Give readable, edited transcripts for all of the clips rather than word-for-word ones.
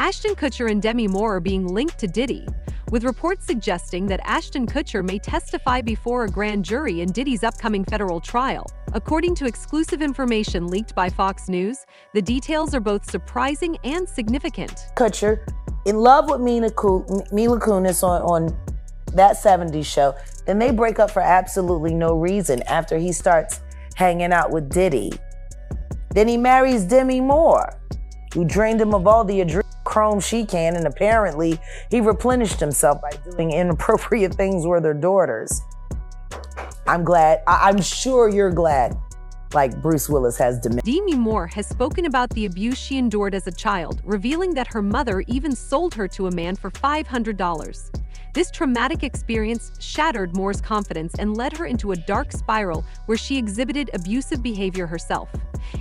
Ashton Kutcher and Demi Moore are being linked to Diddy, with reports suggesting that Ashton Kutcher may testify before a grand jury in Diddy's upcoming federal trial. According to exclusive information leaked by Fox News, the details are both surprising and significant. Kutcher, in love with Mila Kunis on that 70s show, then they break up for absolutely no reason after he starts hanging out with Diddy. Then he marries Demi Moore, who drained him of all the chrome she can, and apparently he replenished himself by doing inappropriate things with their daughters. I'm glad. I'm sure you're glad, like Bruce Willis has dementia. Demi Moore has spoken about the abuse she endured as a child, revealing that her mother even sold her to a man for $500. This traumatic experience shattered Moore's confidence and led her into a dark spiral where she exhibited abusive behavior herself.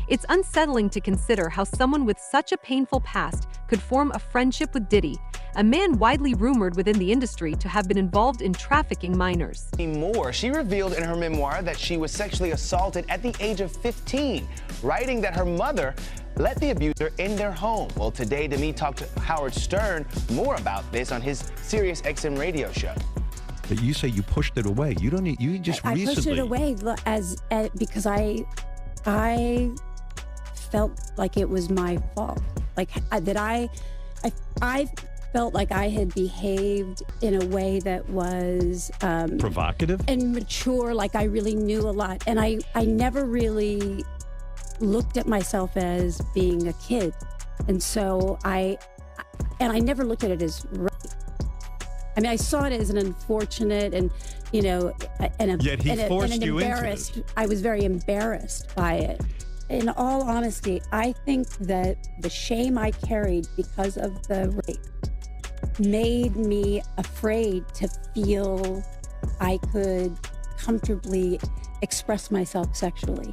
It's unsettling to consider how someone with such a painful past could form a friendship with Diddy, a man widely rumored within the industry to have been involved in trafficking minors. Demi Moore, she revealed in her memoir that she was sexually assaulted at the age of 15, writing that her mother let the abuser in their home. Well, today, Demi talked to Howard Stern more about this on his Sirius XM radio show. But you say you pushed it away. You don't need, you just recently. I pushed it away because I felt like it was my fault. Like I felt like I had behaved in a way that was provocative and mature, like I really knew a lot. And I never really looked at myself as being a kid. And so I never looked at it as right. I mean, I saw it as an unfortunate and, you know, Yet he forced you into it. I was very embarrassed by it. In all honesty, I think that the shame I carried because of the rape made me afraid to feel I could comfortably express myself sexually.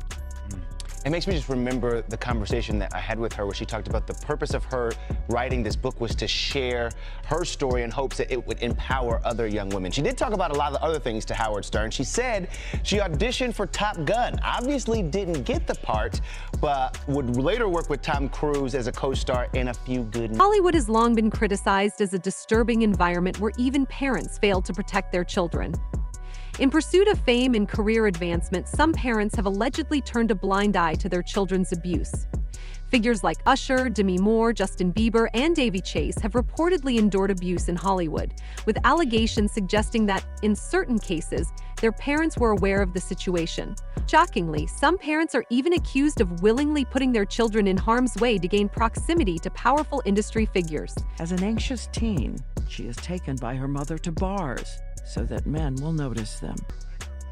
It makes me just remember the conversation that I had with her where she talked about the purpose of her writing this book was to share her story in hopes that it would empower other young women. She did talk about a lot of other things to Howard Stern. She said she auditioned for Top Gun, obviously didn't get the part, but would later work with Tom Cruise as a co-star in A Few Good Men. Hollywood has long been criticized as a disturbing environment where even parents fail to protect their children. In pursuit of fame and career advancement, some parents have allegedly turned a blind eye to their children's abuse. Figures like Usher, Demi Moore, Justin Bieber, and Davy Chase have reportedly endured abuse in Hollywood, with allegations suggesting that, in certain cases, their parents were aware of the situation. Shockingly, some parents are even accused of willingly putting their children in harm's way to gain proximity to powerful industry figures. As an anxious teen, she is taken by her mother to bars so that men will notice them.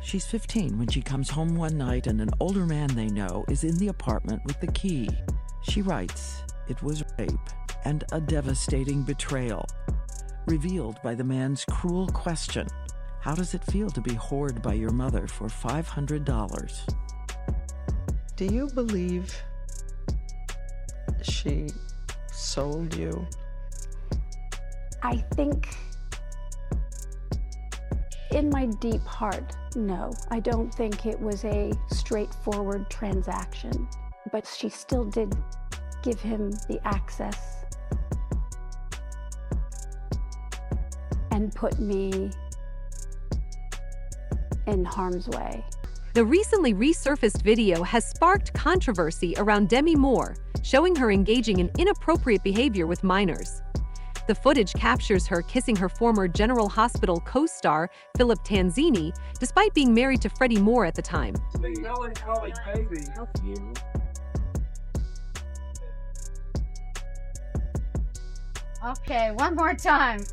She's 15 when she comes home one night and an older man they know is in the apartment with the key. She writes, it was rape and a devastating betrayal, revealed by the man's cruel question, how does it feel to be whored by your mother for $500? Do you believe she sold you? I think in my deep heart, no. I don't think it was a straightforward transaction, but she still did give him the access and put me in harm's way. The recently resurfaced video has sparked controversy around Demi Moore, showing her engaging in inappropriate behavior with minors. The footage captures her kissing her former General Hospital co-star, Philip Tanzini, despite being married to Freddie Moore at the time. Okay, one more time.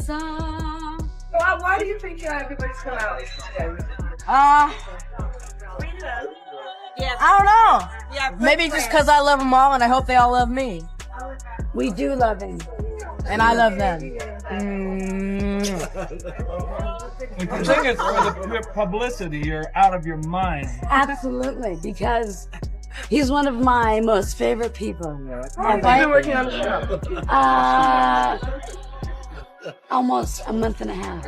So... Why do you think everybody's come out? I don't know. Yeah, maybe just because I love them all and I hope they all love me. We do love him. And I love them. You think it's for the publicity, you're out of your mind. Absolutely, because he's one of my most favorite people. Have you been working on the show? Almost a month and a half.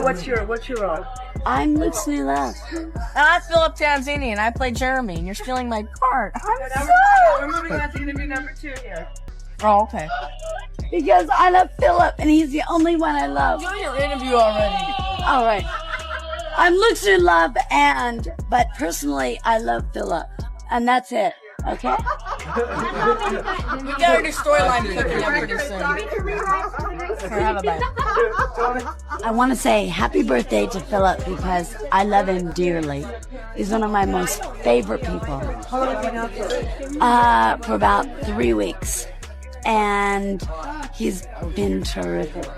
What's your role? I'm Lieutenant Left. And I'm Philip Tanzini, and I play Jeremy, and you're stealing my part. I'm sorry. Nobody wants to interview number 2 here. Oh, okay. Because I love Philip, and he's the only one I love. Do your interview already. All right. I'm looks in love, but personally, I love Philip, and that's it. Okay. We got our new storyline cooking up pretty soon. I want to say happy birthday to Philip because I love him dearly. He's one of my most favorite people. For about 3 weeks, and he's been terrific.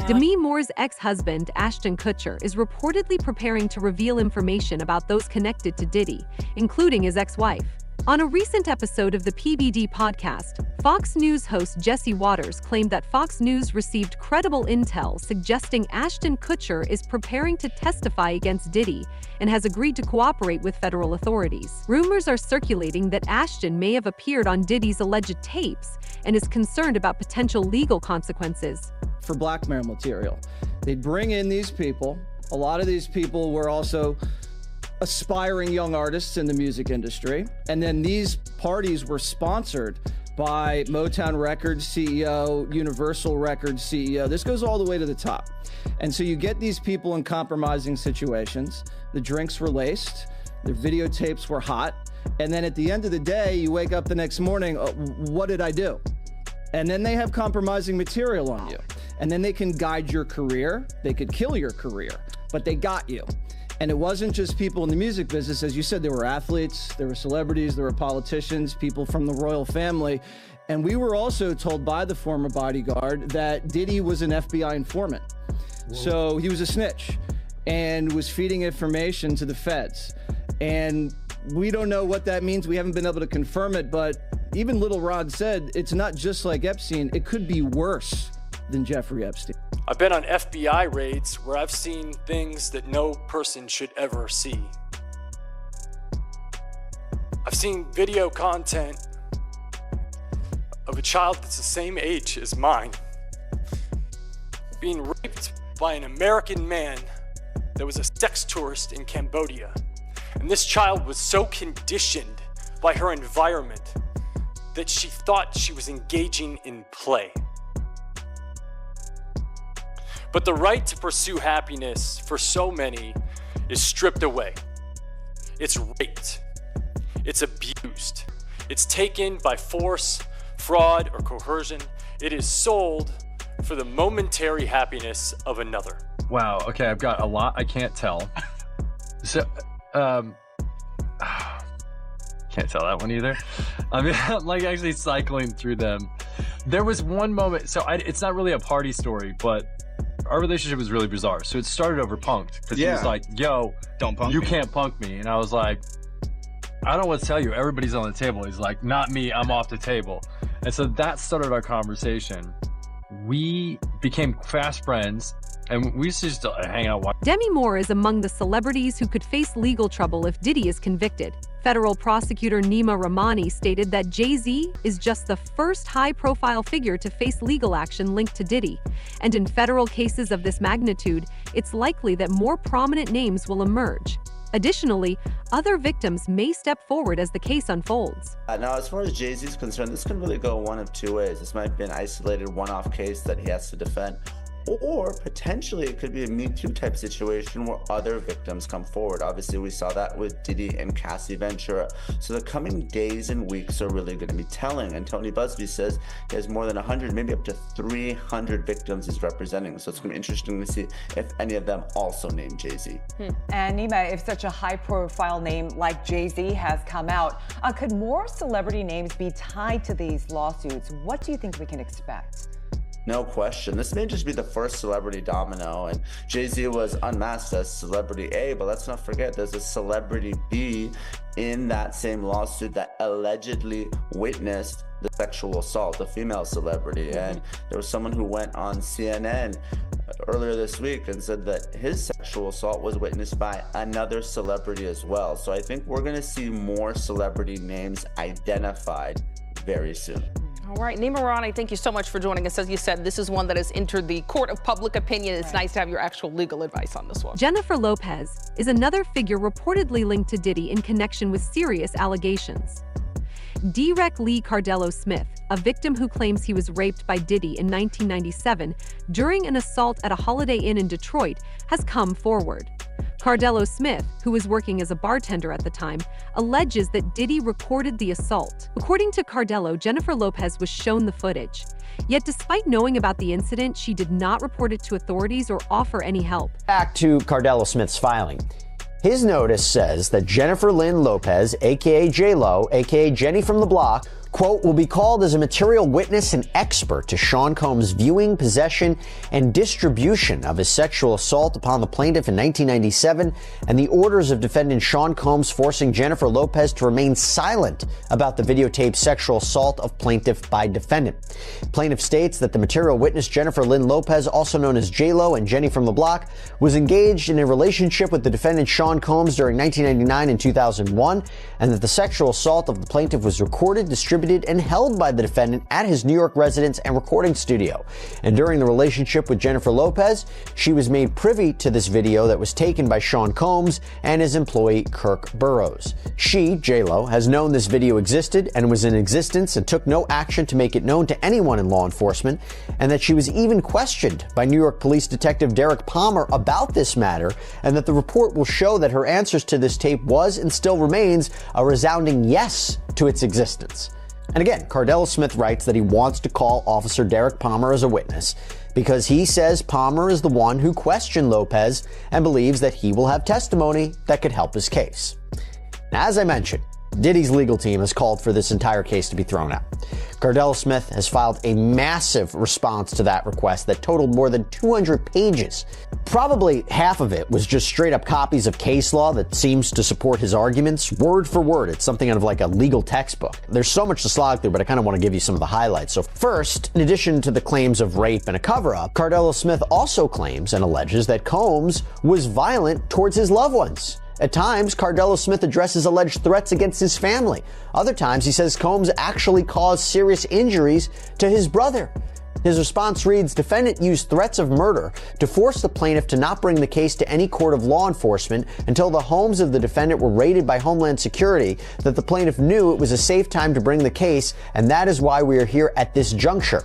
Demi Moore's ex-husband, Ashton Kutcher, is reportedly preparing to reveal information about those connected to Diddy, including his ex-wife. On a recent episode of the PBD podcast, Fox News host Jesse Waters claimed that Fox News received credible intel suggesting Ashton Kutcher is preparing to testify against Diddy and has agreed to cooperate with federal authorities. Rumors are circulating that Ashton may have appeared on Diddy's alleged tapes and is concerned about potential legal consequences. For blackmail material, they'd bring in these people. A lot of these people were also aspiring young artists in the music industry. And then these parties were sponsored by Motown Records CEO, Universal Records CEO. This goes all the way to the top. And so you get these people in compromising situations. The drinks were laced, their videotapes were hot. And then at the end of the day, you wake up the next morning, what did I do? And then they have compromising material on you. And then they can guide your career. They could kill your career, but they got you. And it wasn't just people in the music business. As you said, there were athletes, there were celebrities, there were politicians, people from the royal family. And we were also told by the former bodyguard that Diddy was an FBI informant. Whoa. So he was a snitch and was feeding information to the feds. And we don't know what that means. We haven't been able to confirm it, but even Little Rod said it's not just like Epstein. It could be worse than Jeffrey Epstein. I've been on FBI raids where I've seen things that no person should ever see. I've seen video content of a child that's the same age as mine being raped by an American man that was a sex tourist in Cambodia. And this child was so conditioned by her environment that she thought she was engaging in play. But the right to pursue happiness for so many is stripped away. It's raped. It's abused. It's taken by force, fraud, or coercion. It is sold for the momentary happiness of another. Wow, okay, I've got a lot I can't tell. So, can't tell that one either. I mean, I'm like actually cycling through them. There was one moment, so it's not really a party story, but our relationship was really bizarre. So it started over punked because he was like, yo, don't punk you me. Can't punk me. And I was like, I don't know what to tell you. Everybody's on the table. He's like, not me, I'm off the table. And so that started our conversation. We became fast friends and we used to just hang out. Demi Moore is among the celebrities who could face legal trouble if Diddy is convicted. Federal prosecutor Nima Rahmani stated that Jay-Z is just the first high-profile figure to face legal action linked to Diddy. And in federal cases of this magnitude, it's likely that more prominent names will emerge. Additionally, other victims may step forward as the case unfolds. Now, as far as Jay-Z is concerned, this can really go one of two ways. This might be an isolated one-off case that he has to defend, or potentially it could be a Me Too type situation where other victims come forward. Obviously, we saw that with Diddy and Cassie Ventura. So the coming days and weeks are really going to be telling. And Tony Busby says he has more than 100, maybe up to 300 victims he's representing. So it's going to be interesting to see if any of them also name Jay-Z. And Nima, if such a high-profile name like Jay-Z has come out, could more celebrity names be tied to these lawsuits? What do you think we can expect? No question. This may just be the first celebrity domino, and Jay-Z was unmasked as celebrity A, but let's not forget there's a celebrity B in that same lawsuit that allegedly witnessed the sexual assault, a female celebrity. And there was someone who went on CNN earlier this week and said that his sexual assault was witnessed by another celebrity as well. So I think we're going to see more celebrity names identified very soon. All right, Nima Rani, thank you so much for joining us. As you said, this is one that has entered the court of public opinion. It's nice to have your actual legal advice on this one. Jennifer Lopez is another figure reportedly linked to Diddy in connection with serious allegations. Derek Lee Cardello Smith, a victim who claims he was raped by Diddy in 1997 during an assault at a Holiday Inn in Detroit, has come forward. Cardello Smith, who was working as a bartender at the time, alleges that Diddy recorded the assault. According to Cardello, Jennifer Lopez was shown the footage. Yet despite knowing about the incident, she did not report it to authorities or offer any help. Back to Cardello Smith's filing. His notice says that Jennifer Lynn Lopez, aka J-Lo, aka Jenny from the Block, quote, will be called as a material witness and expert to Sean Combs' viewing, possession, and distribution of his sexual assault upon the plaintiff in 1997 and the orders of defendant Sean Combs forcing Jennifer Lopez to remain silent about the videotaped sexual assault of plaintiff by defendant. Plaintiff states that the material witness Jennifer Lynn Lopez, also known as J-Lo and Jenny from the Block, was engaged in a relationship with the defendant Sean Combs during 1999 and 2001, and that the sexual assault of the plaintiff was recorded, distributed, and held by the defendant at his New York residence and recording studio. And during the relationship with Jennifer Lopez, she was made privy to this video that was taken by Sean Combs and his employee Kirk Burrows. She, J-Lo, has known this video existed and was in existence and took no action to make it known to anyone in law enforcement, and that she was even questioned by New York Police Detective Derek Palmer about this matter, and that the report will show that her answers to this tape was and still remains a resounding yes to its existence. And again, Cardello Smith writes that he wants to call Officer Derek Palmer as a witness because he says Palmer is the one who questioned Lopez and believes that he will have testimony that could help his case. Now, as I mentioned, Diddy's legal team has called for this entire case to be thrown out. Cardello Smith has filed a massive response to that request that totaled more than 200 pages. Probably half of it was just straight up copies of case law that seems to support his arguments, word for word. It's something out of like a legal textbook. There's so much to slog through, but I kind of want to give you some of the highlights. So first, in addition to the claims of rape and a cover-up, Cardello Smith also claims and alleges that Combs was violent towards his loved ones. At times, Cardello Smith addresses alleged threats against his family. Other times, he says Combs actually caused serious injuries to his brother. His response reads, defendant used threats of murder to force the plaintiff to not bring the case to any court of law enforcement until the homes of the defendant were raided by Homeland Security, that the plaintiff knew it was a safe time to bring the case, and that is why we are here at this juncture.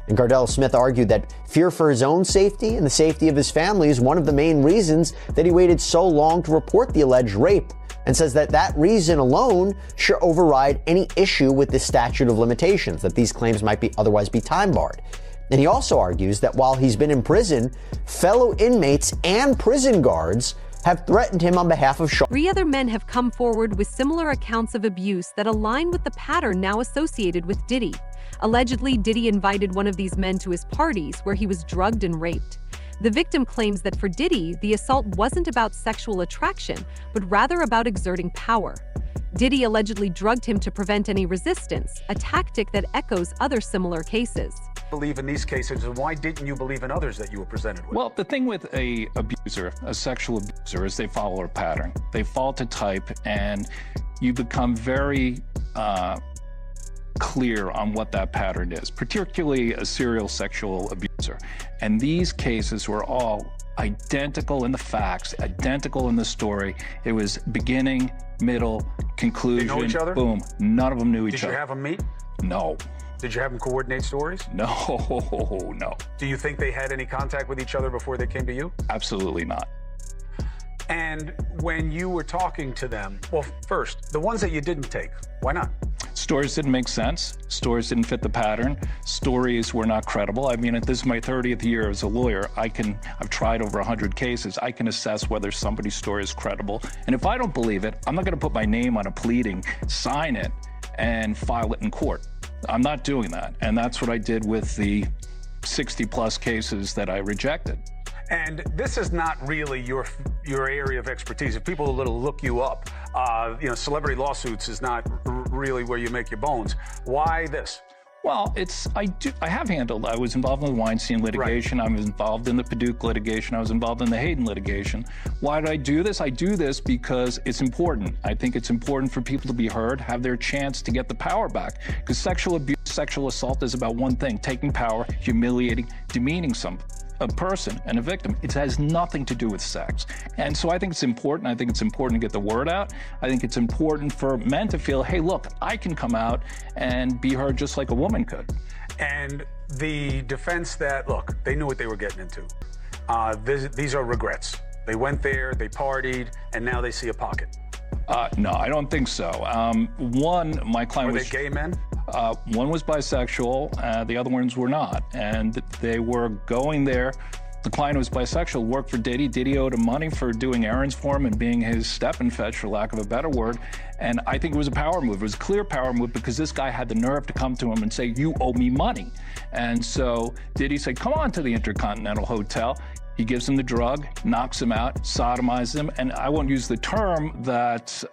And Cardello Smith argued that fear for his own safety and the safety of his family is one of the main reasons that he waited so long to report the alleged rape, and says that that reason alone should override any issue with the statute of limitations, that these claims might otherwise be time barred. And he also argues that while he's been in prison, fellow inmates and prison guards have threatened him on behalf of Sean. 3 other men have come forward with similar accounts of abuse that align with the pattern now associated with Diddy. Allegedly, Diddy invited one of these men to his parties where he was drugged and raped. The victim claims that for Diddy, the assault wasn't about sexual attraction, but rather about exerting power. Diddy allegedly drugged him to prevent any resistance, a tactic that echoes other similar cases. Believe in these cases, and why didn't you believe in others that you were presented with? Well, the thing with a abuser, a sexual abuser, is they follow a pattern. They fall to type, and you become very clear on what that pattern is, particularly a serial sexual abuser. And these cases were all identical in the facts, identical in the story. It was beginning, middle, conclusion, they know each other? Boom. None of them knew each other. Did you have them meet? No. Did you have them coordinate stories? No, no. Do you think they had any contact with each other before they came to you? Absolutely not. And when you were talking to them, well, first, the ones that you didn't take, why not? Stories didn't make sense. Stories didn't fit the pattern. Stories were not credible. I mean, this is my 30th year as a lawyer. I've tried over 100 cases. I can assess whether somebody's story is credible. And if I don't believe it, I'm not going to put my name on a pleading, sign it, and file it in court. I'm not doing that. And that's what I did with the 60-plus cases that I rejected. And this is not really your area of expertise. If people look you up, celebrity lawsuits is not really where you make your bones. Why this? Well, I have handled, I was involved in the Weinstein litigation, right. I was involved in the Paducah litigation, I was involved in the Hayden litigation. Why did I do this? I do this because it's important. I think it's important for people to be heard, have their chance to get the power back. Because sexual abuse, sexual assault is about one thing, taking power, humiliating, demeaning a person and a victim. It has nothing to do with sex. And so I think it's important. I think it's important to get the word out. I think it's important for men to feel, hey, look, I can come out and be heard just like a woman could. And the defense that, look, they knew what they were getting into. These are regrets. They went there, they partied, and now they see a pocket. No, I don't think so. One, my client Were was... they gay men? One was bisexual, the other ones were not. And they were going there. The client was bisexual, worked for Diddy. Diddy owed him money for doing errands for him and being his step and fetch, for lack of a better word. And I think it was a power move. It was a clear power move because this guy had the nerve to come to him and say, you owe me money. And so Diddy said, come on to the Intercontinental Hotel. He gives him the drug, knocks him out, sodomizes him. And I won't use the term that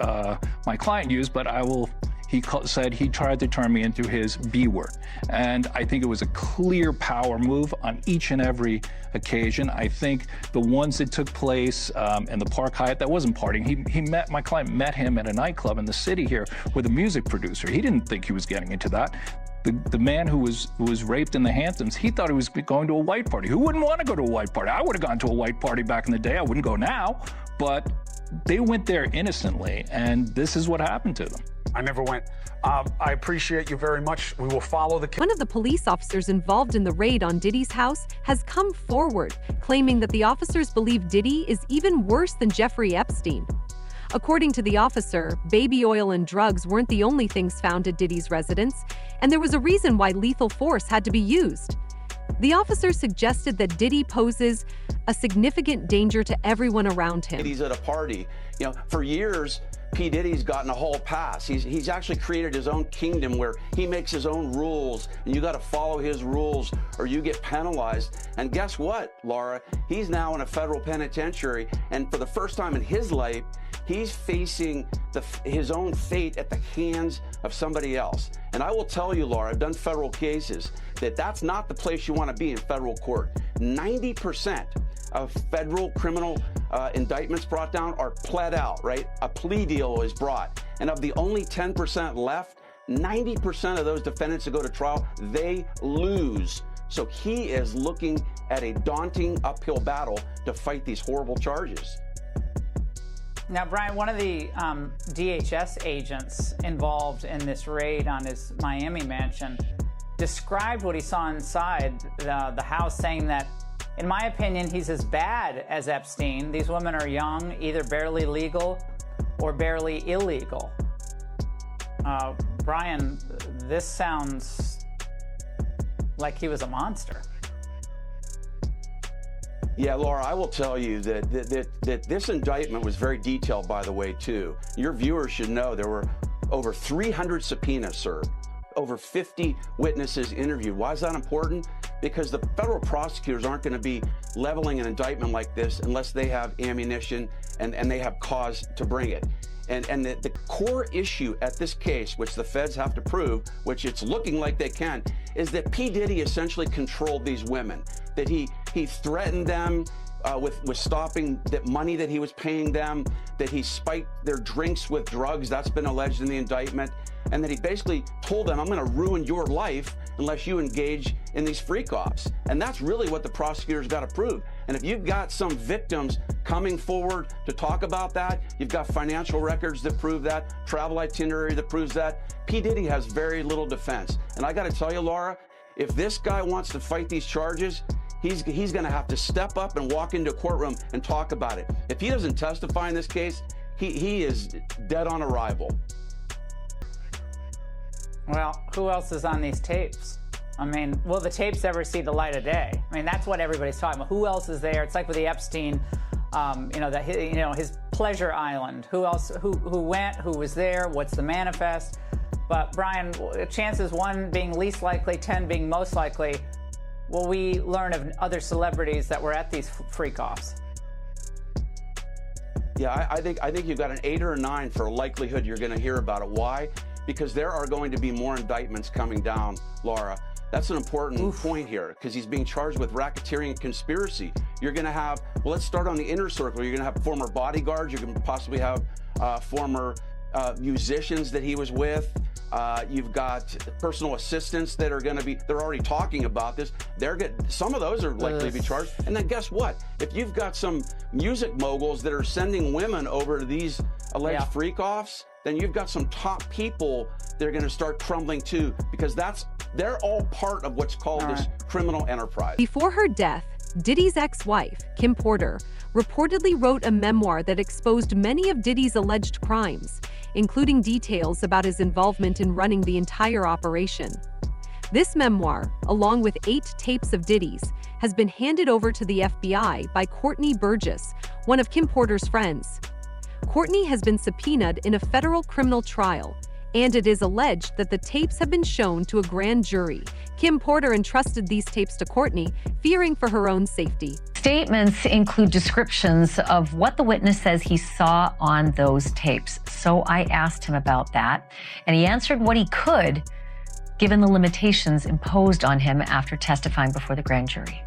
my client used, but I will. He said he tried to turn me into his B word. And I think it was a clear power move on each and every occasion. I think the ones that took place in the Park Hyatt, that wasn't partying. My client met him at a nightclub in the city here with a music producer. He didn't think he was getting into that. The man who was raped in the Hamptons, he thought he was going to a white party. Who wouldn't want to go to a white party? I would have gone to a white party back in the day. I wouldn't go now. But they went there innocently, and this is what happened to them. I never went. I appreciate you very much. We will follow the case. One of the police officers involved in the raid on Diddy's house has come forward, claiming that the officers believe Diddy is even worse than Jeffrey Epstein. According to the officer, baby oil and drugs weren't the only things found at Diddy's residence, and there was a reason why lethal force had to be used. The officer suggested that Diddy poses a significant danger to everyone around him. He's at a party. You know, for years, P. Diddy's gotten a hall pass. He's actually created his own kingdom where he makes his own rules, and you got to follow his rules or you get penalized. And guess what, Laura? He's now in a federal penitentiary, and for the first time in his life, he's facing his own fate at the hands of somebody else. And I will tell you, Laura, I've done federal cases, that's not the place you want to be in federal court. 90% of federal criminal indictments brought down are pled out, right? A plea deal is brought. And of the only 10% left, 90% of those defendants that go to trial, they lose. So he is looking at a daunting uphill battle to fight these horrible charges. Now, Brian, one of the DHS agents involved in this raid on his Miami mansion described what he saw inside the house, saying that, in my opinion, he's as bad as Epstein. These women are young, either barely legal or barely illegal. Brian, this sounds like he was a monster. Yeah, Laura, I will tell you that this indictment was very detailed, by the way, too. Your viewers should know there were over 300 subpoenas served, over 50 witnesses interviewed. Why is that important? Because the federal prosecutors aren't going to be leveling an indictment like this unless they have ammunition and they have cause to bring it. And the core issue at this case, which the feds have to prove, which it's looking like they can, is that P. Diddy essentially controlled these women, that he threatened them with stopping the money that he was paying them, that he spiked their drinks with drugs, that's been alleged in the indictment, and that he basically told them, I'm going to ruin your life unless you engage in these freak-offs. And that's really what the prosecutors got to prove. And if you've got some victims coming forward to talk about that, you've got financial records that prove that, travel itinerary that proves that, P. Diddy has very little defense. And I got to tell you, Laura, if this guy wants to fight these charges, he's going to have to step up and walk into a courtroom and talk about it. If he doesn't testify in this case, he is dead on arrival. Well, who else is on these tapes? I mean, will the tapes ever see the light of day? I mean, that's what everybody's talking about. Who else is there? It's like with the Epstein, his pleasure island. Who else? Who went? Who was there? What's the manifest? But Brian, chances 1 being least likely, 10 being most likely. Will we learn of other celebrities that were at these freak-offs? Yeah, I think you've got an 8 or a 9 for a likelihood you're going to hear about it. Why? Because there are going to be more indictments coming down, Laura. That's an important point here, because he's being charged with racketeering and conspiracy. You're going to have, well, let's start on the inner circle. You're going to have former bodyguards. You can possibly have former musicians that he was with. You've got personal assistants that are going to be, they're already talking about this. Some of those are likely to be charged. And then guess what? If you've got some music moguls that are sending women over to these alleged freak-offs, then you've got some top people that are going to start crumbling too, because they're all part of what's called this criminal enterprise. Before her death, Diddy's ex-wife, Kim Porter, reportedly wrote a memoir that exposed many of Diddy's alleged crimes, including details about his involvement in running the entire operation. This memoir, along with 8 tapes of Diddy's, has been handed over to the FBI by Courtney Burgess, one of Kim Porter's friends. Courtney has been subpoenaed in a federal criminal trial, and it is alleged that the tapes have been shown to a grand jury. Kim Porter entrusted these tapes to Courtney, fearing for her own safety. Statements include descriptions of what the witness says he saw on those tapes. So I asked him about that, and he answered what he could, given the limitations imposed on him after testifying before the grand jury.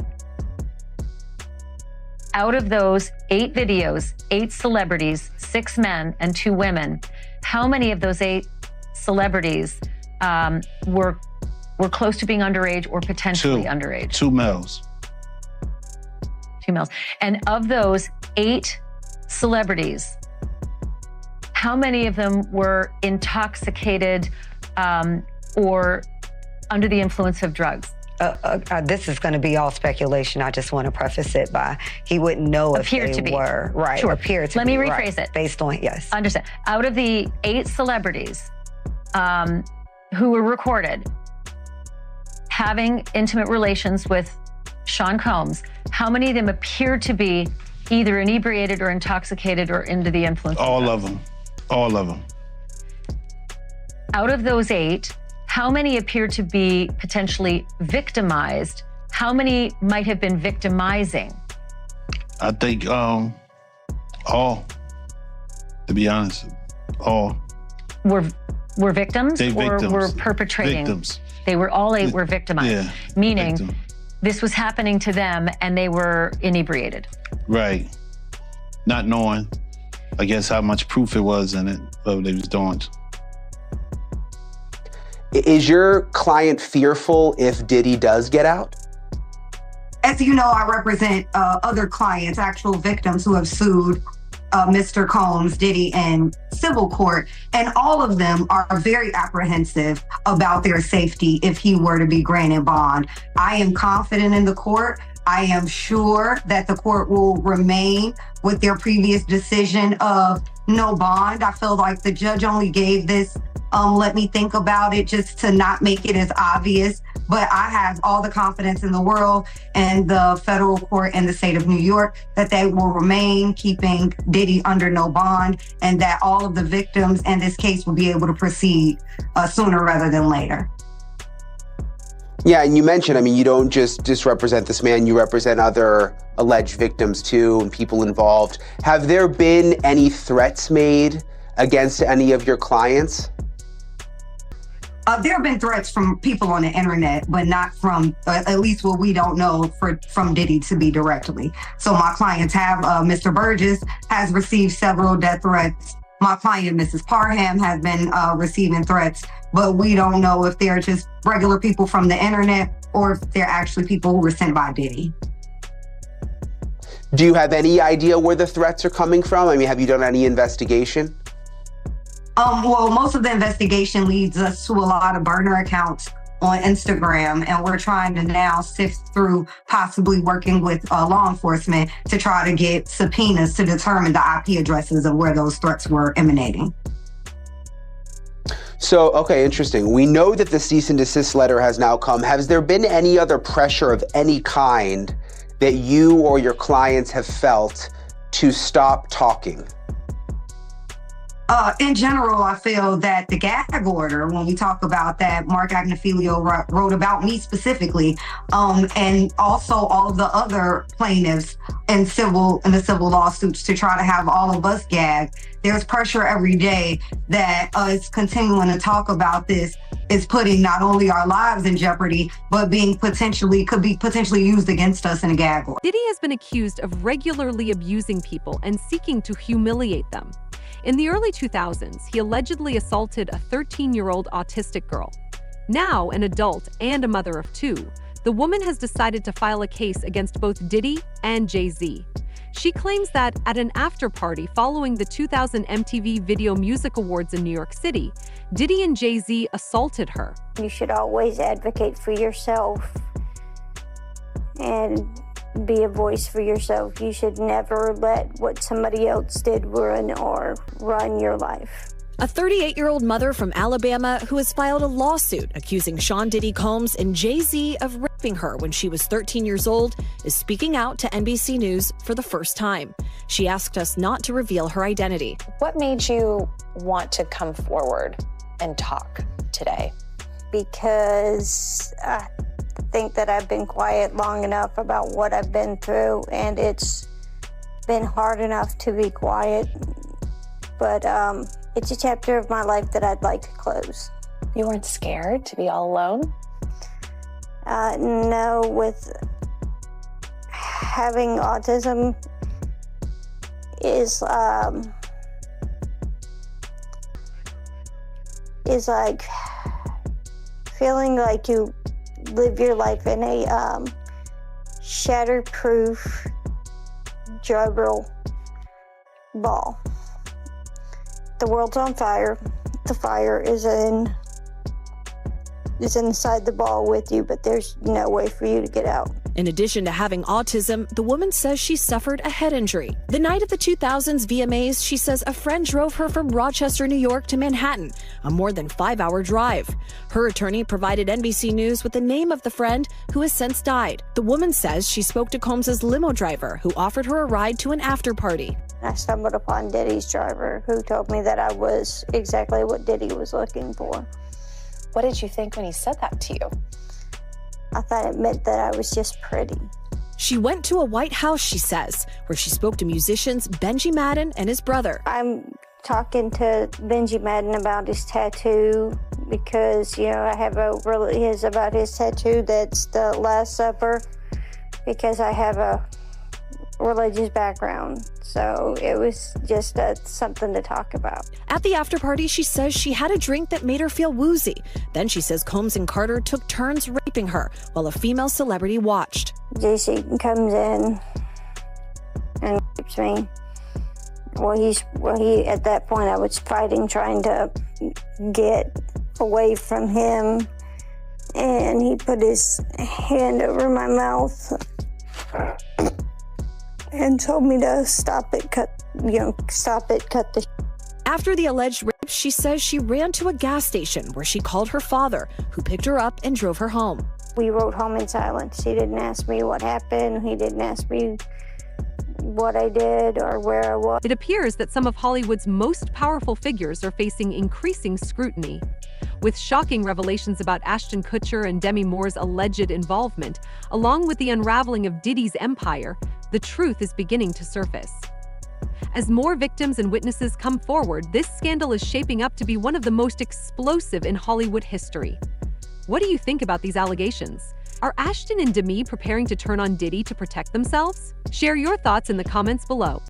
Out of those 8 videos, 8 celebrities, 6 men and 2 women, how many of those 8 celebrities were close to being underage or potentially underage? 2 males. 2 males. And of those 8 celebrities, how many of them were intoxicated or under the influence of drugs? This is going to be all speculation. I just want to preface it by he wouldn't know if they were. Right. Sure. Appear to Let be. me rephrase it. Based on, yes. Understand. Out of the 8 celebrities who were recorded having intimate relations with Sean Combs, how many of them appeared to be either inebriated or intoxicated or under the influence of drugs? All of them. All of them. Out of those 8, how many appear to be potentially victimized? How many might have been victimizing? I think all, to be honest, all. Were victims They or victims. were perpetrating? Victims. They were all 8 were victimized, Yeah, meaning victim. this was happening to them and they were inebriated. Right. Not knowing, I guess, how much proof it was in it, what they was doing. Is your client fearful if Diddy does get out? As you know, I represent other clients, actual victims who have sued Mr. Combs, Diddy, in civil court, and all of them are very apprehensive about their safety if he were to be granted bond. I am confident in the court. I am sure that the court will remain with their previous decision of no bond. I feel like the judge only gave this let me think about it just to not make it as obvious. But I have all the confidence in the world and the federal court in the state of New York that they will remain keeping Diddy under no bond and that all of the victims in this case will be able to proceed sooner rather than later. Yeah, and you mentioned, you don't just represent this man, you represent other alleged victims too and people involved. Have there been any threats made against any of your clients? There have been threats from people on the internet, but not from, at least what we don't know, from Diddy to be directly. So my clients have, Mr. Burgess has received several death threats. My client, Mrs. Parham, has been receiving threats, but we don't know if they're just regular people from the internet or if they're actually people who were sent by Diddy. Do you have any idea where the threats are coming from? Have you done any investigation? Well, most of the investigation leads us to a lot of burner accounts on Instagram, and we're trying to now sift through possibly working with law enforcement to try to get subpoenas to determine the IP addresses of where those threats were emanating. So, okay, interesting. We know that the cease and desist letter has now come. Has there been any other pressure of any kind that you or your clients have felt to stop talking? In general, I feel that the gag order, when we talk about that, Mark Agnifilio wrote about me specifically, and also all of the other plaintiffs in the civil lawsuits to try to have all of us gagged. There's pressure every day that us continuing to talk about this is putting not only our lives in jeopardy, but could be potentially used against us in a gag order. Diddy has been accused of regularly abusing people and seeking to humiliate them. In the early 2000s, he allegedly assaulted a 13-year-old autistic girl. Now an adult and a mother of two, the woman has decided to file a case against both Diddy and Jay-Z. She claims that at an after-party following the 2000 MTV Video Music Awards in New York City, Diddy and Jay-Z assaulted her. You should always advocate for yourself and be a voice for yourself. You should never let what somebody else did ruin or run your life. A 38-year-old mother from Alabama who has filed a lawsuit accusing Sean Diddy Combs and Jay-Z of raping her when she was 13 years old is speaking out to NBC News for the first time. She asked us not to reveal her identity. What made you want to come forward and talk today? Because I think that I've been quiet long enough about what I've been through, and it's been hard enough to be quiet. But it's a chapter of my life that I'd like to close. You weren't scared to be all alone? No, with having autism is like feeling like you live your life in a shatterproof juggle ball. The world's on fire. The fire is inside the ball with you, but there's no way for you to get out. In addition to having autism, the woman says she suffered a head injury. The night of the 2000s VMAs, she says a friend drove her from Rochester, New York to Manhattan, a more than 5-hour drive. Her attorney provided NBC News with the name of the friend who has since died. The woman says she spoke to Combs' limo driver who offered her a ride to an after party. I stumbled upon Diddy's driver, who told me that I was exactly what Diddy was looking for. What did you think when he said that to you? I thought it meant that I was just pretty. She went to a White House, she says, where she spoke to musicians Benji Madden and his brother. I'm talking to Benji Madden about his tattoo because, you know, I have about his tattoo that's the Last Supper, because I have a religious background, so it was just something to talk about. At the after party, she says she had a drink that made her feel woozy. Then she says Combs and Carter took turns raping her while a female celebrity watched. JC comes in and rapes me. He at that point I was fighting, trying to get away from him, and he put his hand over my mouth and told me to stop it, cut the. After the alleged rape, she says she ran to a gas station where she called her father, who picked her up and drove her home. We rode home in silence. He didn't ask me what happened. He didn't ask me what I did or where I was. It appears that some of Hollywood's most powerful figures are facing increasing scrutiny. With shocking revelations about Ashton Kutcher and Demi Moore's alleged involvement, along with the unraveling of Diddy's empire, the truth is beginning to surface. As more victims and witnesses come forward, this scandal is shaping up to be one of the most explosive in Hollywood history. What do you think about these allegations? Are Ashton and Demi preparing to turn on Diddy to protect themselves? Share your thoughts in the comments below.